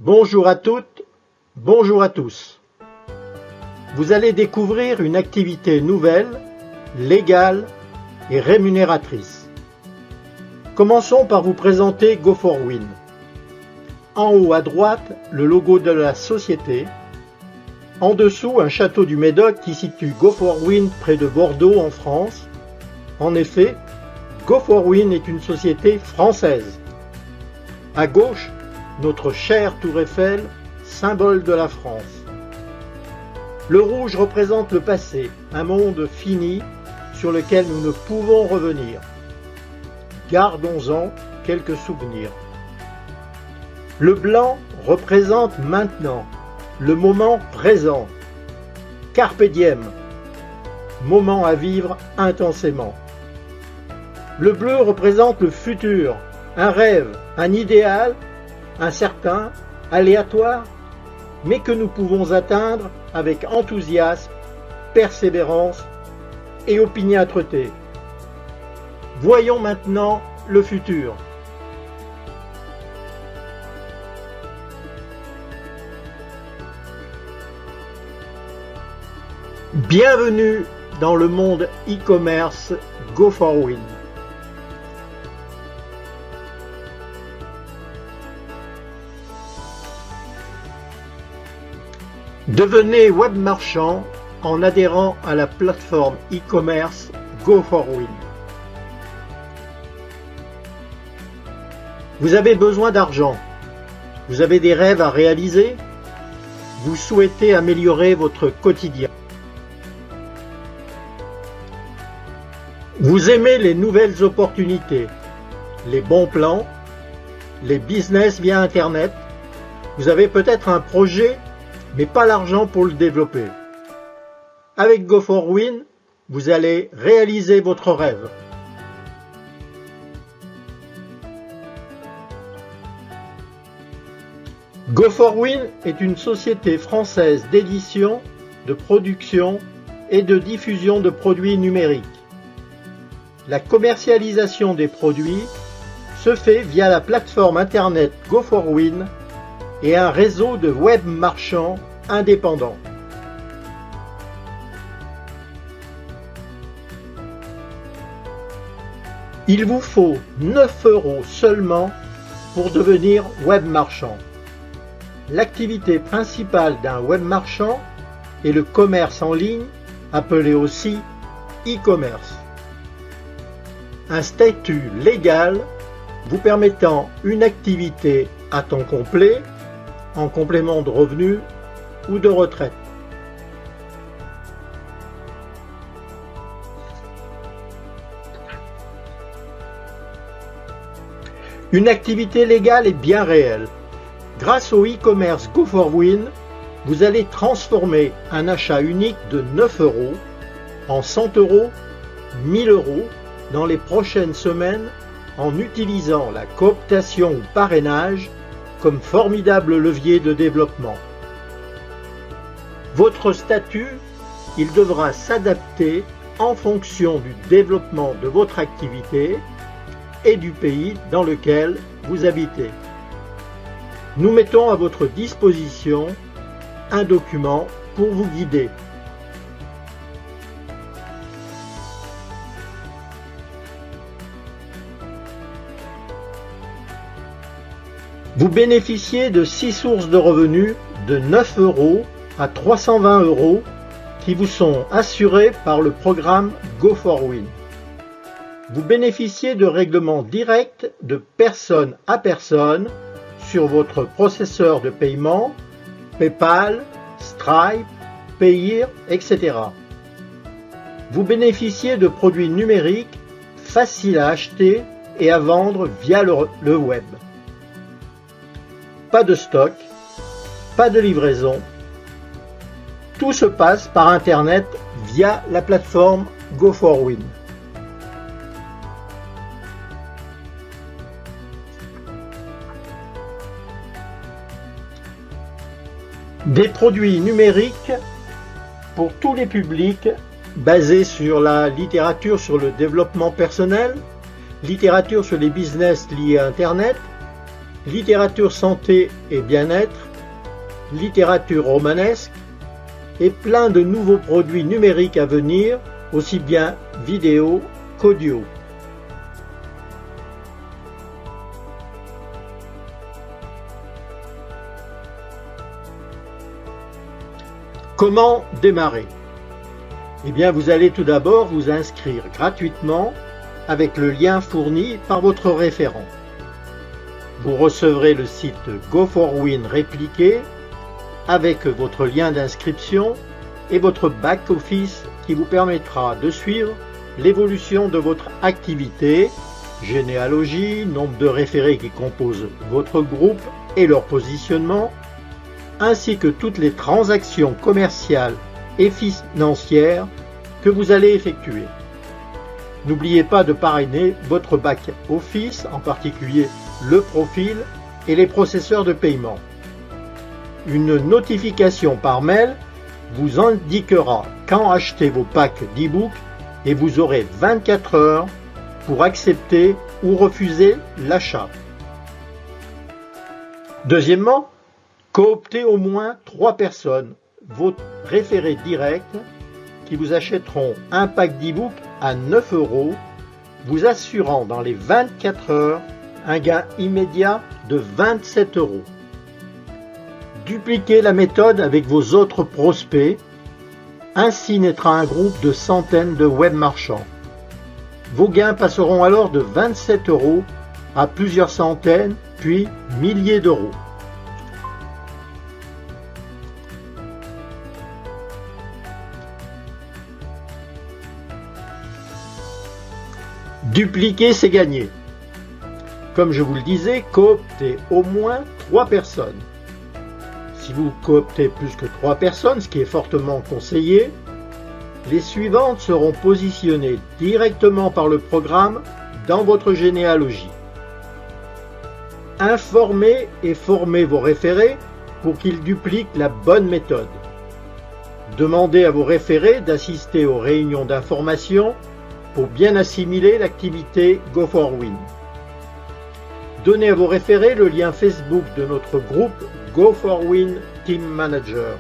Bonjour à toutes, bonjour à tous. Vous allez découvrir une activité nouvelle, légale et rémunératrice. Commençons par vous présenter Go4Win. En haut à droite, le logo de la société. En dessous, un château du Médoc qui situe Go4Win près de Bordeaux en France. En effet, Go4Win est une société française. À gauche, notre chère Tour Eiffel, symbole de la France. Le rouge représente le passé, un monde fini sur lequel nous ne pouvons revenir. Gardons-en quelques souvenirs. Le blanc représente maintenant, le moment présent. Carpe diem, moment à vivre intensément. Le bleu représente le futur, un rêve, un idéal, incertain, aléatoire, mais que nous pouvons atteindre avec enthousiasme, persévérance et opiniâtreté. Voyons maintenant le futur. Bienvenue dans le monde e-commerce Go4Win. Devenez web marchand en adhérant à la plateforme e-commerce Go4Win. Vous avez besoin d'argent. Vous avez des rêves à réaliser. Vous souhaitez améliorer votre quotidien. Vous aimez les nouvelles opportunités, les bons plans, les business via Internet. Vous avez peut-être un projet mais pas l'argent pour le développer. Avec Go4Win, vous allez réaliser votre rêve. Go4Win est une société française d'édition, de production et de diffusion de produits numériques. La commercialisation des produits se fait via la plateforme internet Go4Win et un réseau de web marchands indépendants. Il vous faut 9 € seulement pour devenir web marchand. L'activité principale d'un web marchand est le commerce en ligne, appelé aussi e-commerce. Un statut légal vous permettant une activité à temps complet, en complément de revenus ou de retraite. Une activité légale est bien réelle. Grâce au e-commerce Go4Win, vous allez transformer un achat unique de 9 € en 100 €, 1000 € dans les prochaines semaines en utilisant la cooptation ou parrainage comme formidable levier de développement. Votre statut, il devra s'adapter en fonction du développement de votre activité et du pays dans lequel vous habitez. Nous mettons à votre disposition un document pour vous guider. Vous bénéficiez de 6 sources de revenus de 9 € à 320 € qui vous sont assurées par le programme Go4Win. Vous bénéficiez de règlements directs de personne à personne sur votre processeur de paiement, PayPal, Stripe, Payeer, etc. Vous bénéficiez de produits numériques faciles à acheter et à vendre via le web. Pas de stock, pas de livraison. Tout se passe par Internet via la plateforme Go4Win. Des produits numériques pour tous les publics basés sur la littérature sur le développement personnel, littérature sur les business liés à Internet, littérature santé et bien-être, littérature romanesque et plein de nouveaux produits numériques à venir, aussi bien vidéo qu'audio. Comment démarrer? Eh bien, vous allez tout d'abord vous inscrire gratuitement avec le lien fourni par votre référent. Vous recevrez le site Go4Win répliqué avec votre lien d'inscription et votre back-office qui vous permettra de suivre l'évolution de votre activité, généalogie, nombre de référés qui composent votre groupe et leur positionnement, ainsi que toutes les transactions commerciales et financières que vous allez effectuer. N'oubliez pas de parrainer votre back-office, en particulier le profil et les processeurs de paiement. Une notification par mail vous indiquera quand acheter vos packs d'e-book et vous aurez 24 heures pour accepter ou refuser l'achat. Deuxièmement, cooptez au moins 3 personnes, vos référés directs, qui vous achèteront un pack d'e-book à 9 €, vous assurant dans les 24 heures un gain immédiat de 27 €. Dupliquez la méthode avec vos autres prospects, ainsi naîtra un groupe de centaines de web marchands. Vos gains passeront alors de 27 € à plusieurs centaines, puis milliers d'euros. Dupliquer, c'est gagner. Comme je vous le disais, cooptez au moins 3 personnes. Si vous cooptez plus que 3 personnes, ce qui est fortement conseillé, les suivantes seront positionnées directement par le programme dans votre généalogie. Informez et formez vos référés pour qu'ils dupliquent la bonne méthode. Demandez à vos référés d'assister aux réunions d'information pour bien assimiler l'activité Go4Win. Donnez à vos référés le lien Facebook de notre groupe Go4Win Team Manager.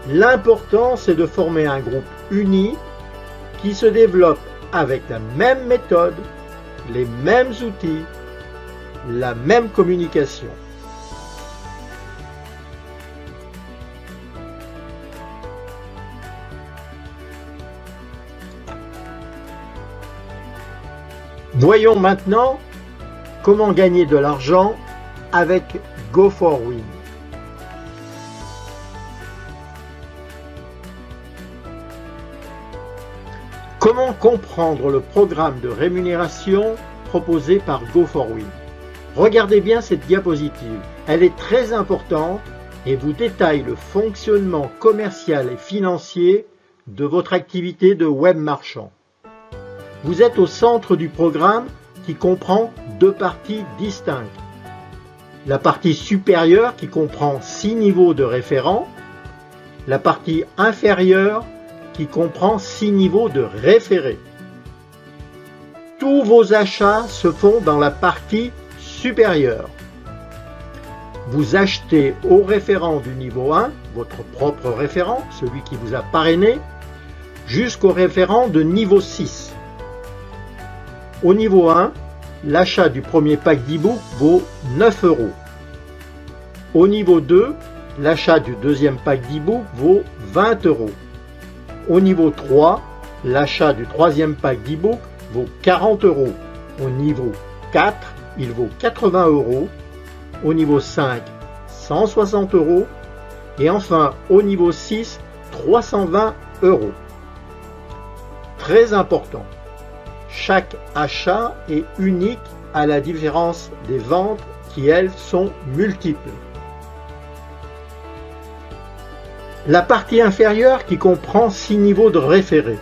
L'important, c'est de former un groupe uni qui se développe avec la même méthode, les mêmes outils, la même communication. Voyons maintenant comment gagner de l'argent avec Go4Win. Comment comprendre le programme de rémunération proposé par Go4Win? Regardez bien cette diapositive, elle est très importante et vous détaille le fonctionnement commercial et financier de votre activité de web marchand. Vous êtes au centre du programme qui comprend 2 parties distinctes. La partie supérieure qui comprend 6 niveaux de référents, la partie inférieure qui comprend 6 niveaux de référés. Tous vos achats se font dans la partie supérieure. Vous achetez au référent du niveau 1, votre propre référent, celui qui vous a parrainé, jusqu'au référent de niveau 6. Au niveau 1, l'achat du premier pack d'e-book vaut 9 €. Au niveau 2, l'achat du deuxième pack d'e-book vaut 20 €. Au niveau 3, l'achat du troisième pack d'e-book vaut 40 €. Au niveau 4, il vaut 80 €. Au niveau 5, 160 €. Et enfin, au niveau 6, 320 €. Très important. Chaque achat est unique à la différence des ventes qui, elles, sont multiples. La partie inférieure qui comprend 6 niveaux de référés.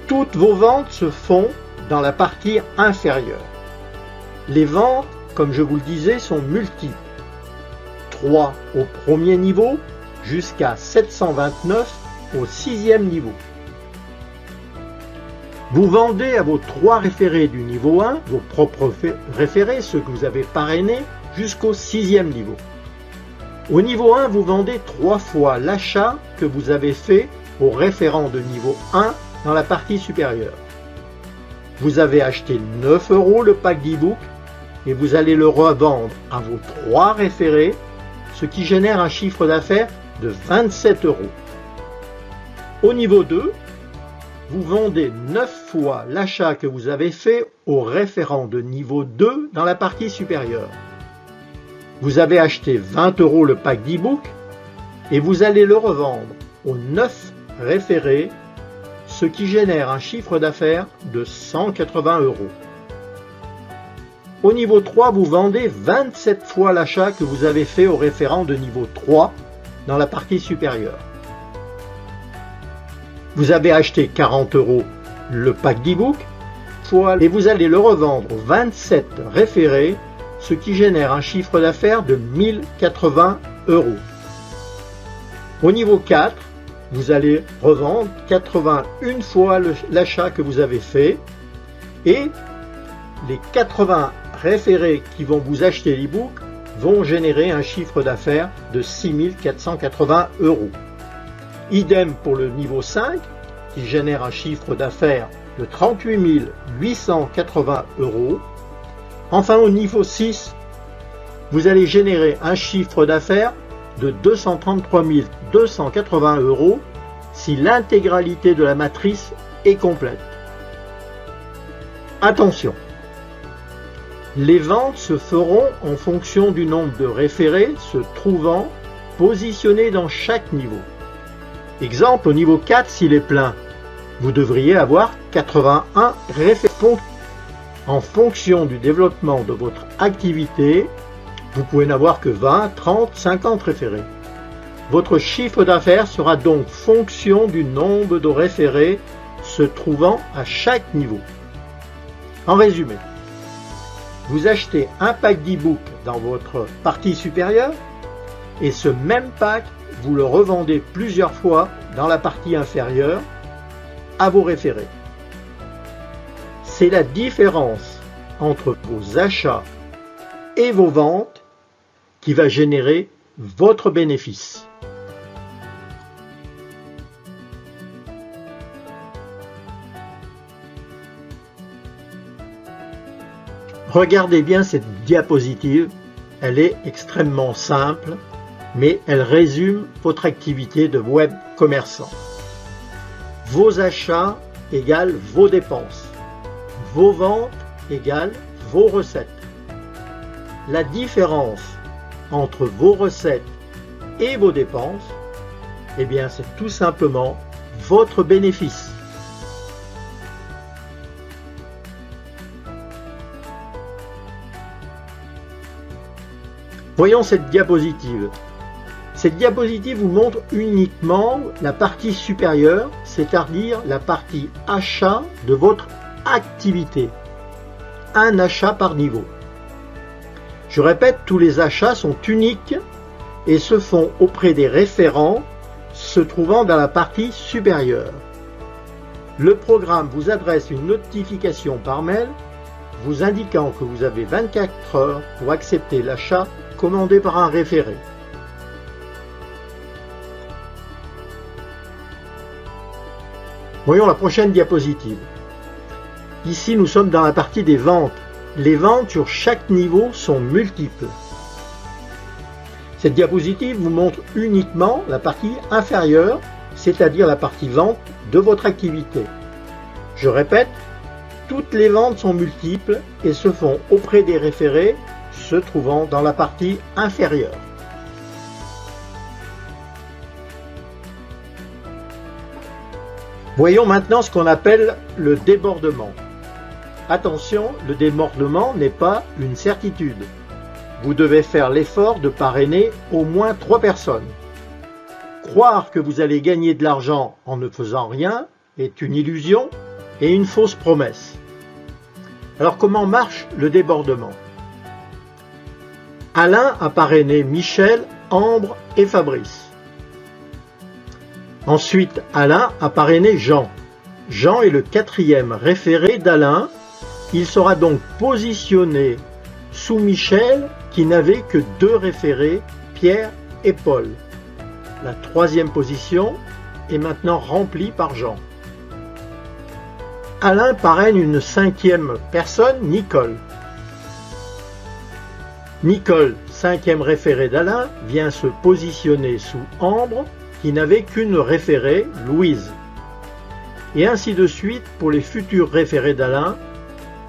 Toutes vos ventes se font dans la partie inférieure. Les ventes, comme je vous le disais, sont multiples. 3 au premier niveau jusqu'à 729 au 6e niveau. Vous vendez à vos 3 référés du niveau 1, vos propres référés, ceux que vous avez parrainés, jusqu'au 6e niveau. Au niveau 1, vous vendez 3 fois l'achat que vous avez fait au référent de niveau 1 dans la partie supérieure. Vous avez acheté 9 € le pack d'e-book et vous allez le revendre à vos 3 référés, ce qui génère un chiffre d'affaires de 27 €. Au niveau 2, vous vendez 9 fois l'achat que vous avez fait au référent de niveau 2 dans la partie supérieure. Vous avez acheté 20 € le pack d'e-book et vous allez le revendre aux 9 référés, ce qui génère un chiffre d'affaires de 180 €. Au niveau 3, vous vendez 27 fois l'achat que vous avez fait au référent de niveau 3 dans la partie supérieure. Vous avez acheté 40 € le pack d'e-book et vous allez le revendre aux 27 référés, ce qui génère un chiffre d'affaires de 1080 €. Au niveau 4, vous allez revendre 81 fois l'achat que vous avez fait et les 80 référés qui vont vous acheter l'e-book vont générer un chiffre d'affaires de 6480 €. Idem pour le niveau 5 qui génère un chiffre d'affaires de 38 880 €. Enfin au niveau 6, vous allez générer un chiffre d'affaires de 233 280 € si l'intégralité de la matrice est complète. Attention, les ventes se feront en fonction du nombre de référés se trouvant positionnés dans chaque niveau. Exemple, au niveau 4, s'il est plein, vous devriez avoir 81 référés. En fonction du développement de votre activité, vous pouvez n'avoir que 20, 30, 50 référés. Votre chiffre d'affaires sera donc fonction du nombre de référés se trouvant à chaque niveau. En résumé, vous achetez un pack d'e-book dans votre partie supérieure et ce même pack, vous le revendez plusieurs fois dans la partie inférieure à vos référés. C'est la différence entre vos achats et vos ventes qui va générer votre bénéfice. Regardez bien cette diapositive, elle est extrêmement simple, mais elle résume votre activité de web commerçant. Vos achats égale vos dépenses. Vos ventes égale vos recettes. La différence entre vos recettes et vos dépenses, eh bien, c'est tout simplement votre bénéfice. Voyons cette diapositive. Cette diapositive vous montre uniquement la partie supérieure, c'est-à-dire la partie achat de votre activité. Un achat par niveau. Je répète, tous les achats sont uniques et se font auprès des référents se trouvant dans la partie supérieure. Le programme vous adresse une notification par mail vous indiquant que vous avez 24 heures pour accepter l'achat commandé par un référé. Voyons la prochaine diapositive. Ici, nous sommes dans la partie des ventes. Les ventes sur chaque niveau sont multiples. Cette diapositive vous montre uniquement la partie inférieure, c'est-à-dire la partie vente de votre activité. Je répète, toutes les ventes sont multiples et se font auprès des référés se trouvant dans la partie inférieure. Voyons maintenant ce qu'on appelle le débordement. Attention, le débordement n'est pas une certitude. Vous devez faire l'effort de parrainer au moins 3 personnes. Croire que vous allez gagner de l'argent en ne faisant rien est une illusion et une fausse promesse. Alors comment marche le débordement? Alain a parrainé Michel, Ambre et Fabrice. Ensuite, Alain a parrainé Jean. Jean est le 4e référé d'Alain. Il sera donc positionné sous Michel qui n'avait que 2 référés, Pierre et Paul. La 3e position est maintenant remplie par Jean. Alain parraine une 5e personne, Nicole. Nicole, 5e référé d'Alain, vient se positionner sous Ambre qui n'avait qu'une référée, Louise. Et ainsi de suite pour les futurs référés d'Alain,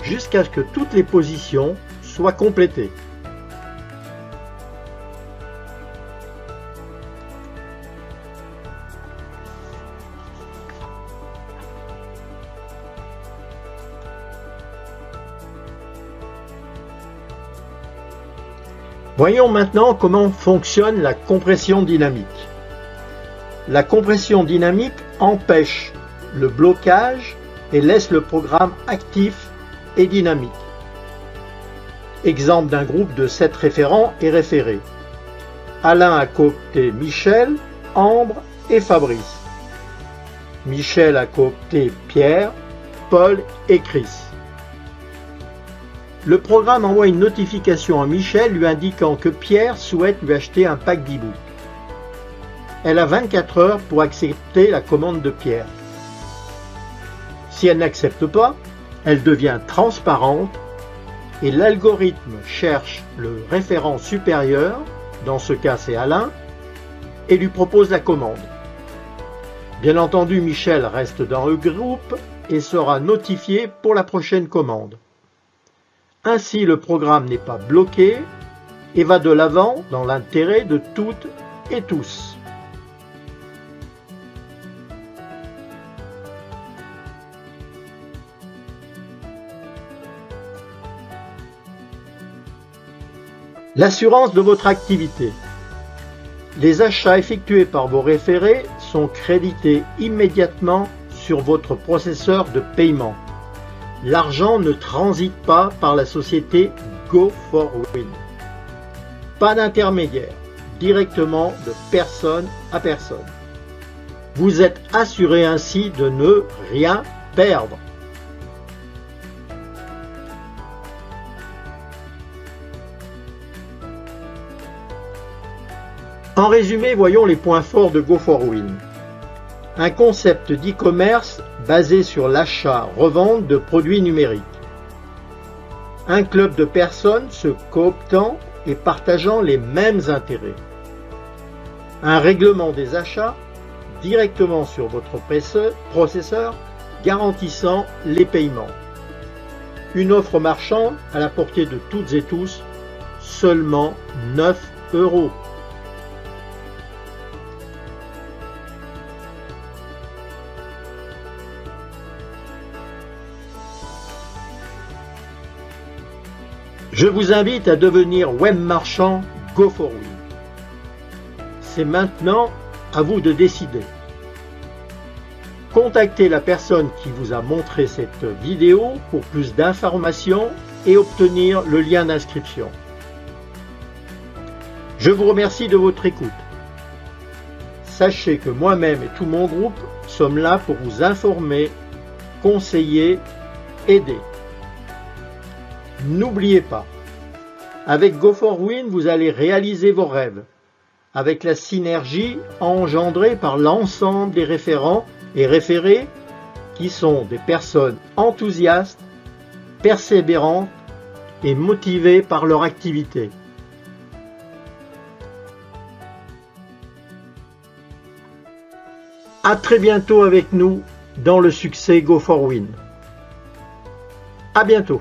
jusqu'à ce que toutes les positions soient complétées. Voyons maintenant comment fonctionne la compression dynamique. La compression dynamique empêche le blocage et laisse le programme actif et dynamique. Exemple d'un groupe de 7 référents et référés. Alain a coopté Michel, Ambre et Fabrice. Michel a coopté Pierre, Paul et Chris. Le programme envoie une notification à Michel lui indiquant que Pierre souhaite lui acheter un pack d'e-book. Elle a 24 heures pour accepter la commande de Pierre. Si elle n'accepte pas, elle devient transparente et l'algorithme cherche le référent supérieur, dans ce cas c'est Alain, et lui propose la commande. Bien entendu, Michel reste dans le groupe et sera notifié pour la prochaine commande. Ainsi, le programme n'est pas bloqué et va de l'avant dans l'intérêt de toutes et tous. L'assurance de votre activité. Les achats effectués par vos référés sont crédités immédiatement sur votre processeur de paiement. L'argent ne transite pas par la société Go4Win. Pas d'intermédiaire, directement de personne à personne. Vous êtes assuré ainsi de ne rien perdre. En résumé, voyons les points forts de Go4Win. Un concept d'e-commerce basé sur l'achat-revente de produits numériques. Un club de personnes se cooptant et partageant les mêmes intérêts. Un règlement des achats directement sur votre processeur garantissant les paiements. Une offre marchande à la portée de toutes et tous, seulement 9 €. Je vous invite à devenir web marchand Go4Win. C'est maintenant à vous de décider. Contactez la personne qui vous a montré cette vidéo pour plus d'informations et obtenir le lien d'inscription. Je vous remercie de votre écoute. Sachez que moi-même et tout mon groupe sommes là pour vous informer, conseiller, aider. N'oubliez pas, avec Go4Win, vous allez réaliser vos rêves, avec la synergie engendrée par l'ensemble des référents et référés qui sont des personnes enthousiastes, persévérantes et motivées par leur activité. À très bientôt avec nous dans le succès Go4Win. À bientôt.